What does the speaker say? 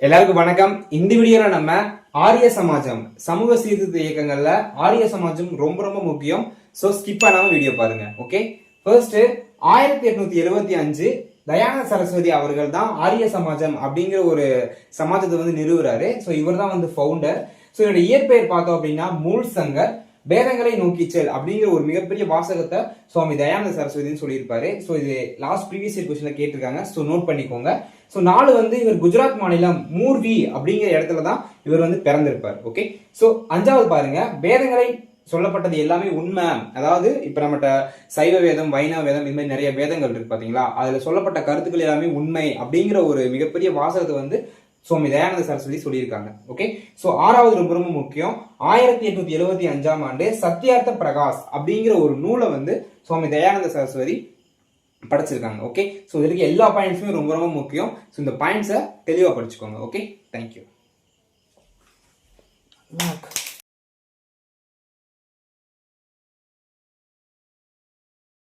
எல்லாருக்கும் வணக்கம். இந்த வீடியோல நம்ம ஆரிய சமாஜம் சமூக சீர்திருத்த இயக்கங்கள்ல ஆரிய சமாஜம் ரொம்ப ரொம்ப முக்கியம். சோ ஸ்கிப் பண்ணாம வீடியோ பாருங்க. ஓகே, ஃபர்ஸ்ட் 1875 தயானந்த சரஸ்வதி அவர்கள் தான் ஆரிய சமாஜம் அப்படிங்கிற ஒரு சமாஜத்தை வந்து நிறுவுறாரு. சோ இவர் தான் வந்து ஃபவுண்டர். சோ இதோட இயற்பெயர் பார்த்தோம் அப்படின்னா மூல் சங்கர் வேதங்களை நோக்கி செல் அப்படிங்கிற ஒரு மிகப்பெரிய வாசகத்தை சுவாமி தயானந்த சரஸ்வதினு சொல்லியிருப்பாரு. ஸோ இது லாஸ்ட் ப்ரீவியஸ் இயர் கொஸ்டின்ல கேட்டிருக்காங்க. ஸோ நோட் பண்ணிக்கோங்க. ஸோ நாலு வந்து இவர் குஜராத் மாநிலம் மூர்வி அப்படிங்கிற இடத்துல தான் இவர் வந்து பிறந்திருப்பார். ஓகே, ஸோ அஞ்சாவது பாருங்க, வேதங்களை சொல்லப்பட்டது எல்லாமே உண்மை. அதாவது இப்ப நம்மகிட்ட சைவ வேதம், வைணவ வேதம், இந்த மாதிரி நிறைய வேதங்கள் இருக்கு பாத்தீங்களா, அதுல சொல்லப்பட்ட கருத்துக்கள் எல்லாமே உண்மை அப்படிங்கிற ஒரு மிகப்பெரிய வாசகத்தை வந்து சுவாமி தயானந்த சரஸ்வதி சொல்லியிருக்காங்க. ஓகே, சோ ஆறாவது ரொம்ப ரொம்ப முக்கியம், 1875ஆம் ஆண்டு சத்யார்த்த பிரகாஷ் அப்படிங்கிற ஒரு நூலை வந்து சுவாமி தயானந்த சரஸ்வதி படிச்சிருக்காங்க. ஓகே, சோ இதுக்கு எல்லா பாயிண்ட்ஸுமே ரொம்ப ரொம்ப முக்கியம். ஸோ இந்த பாயிண்ட்ஸை தெளிவாக படிச்சுக்கோங்க. Okay, thank you.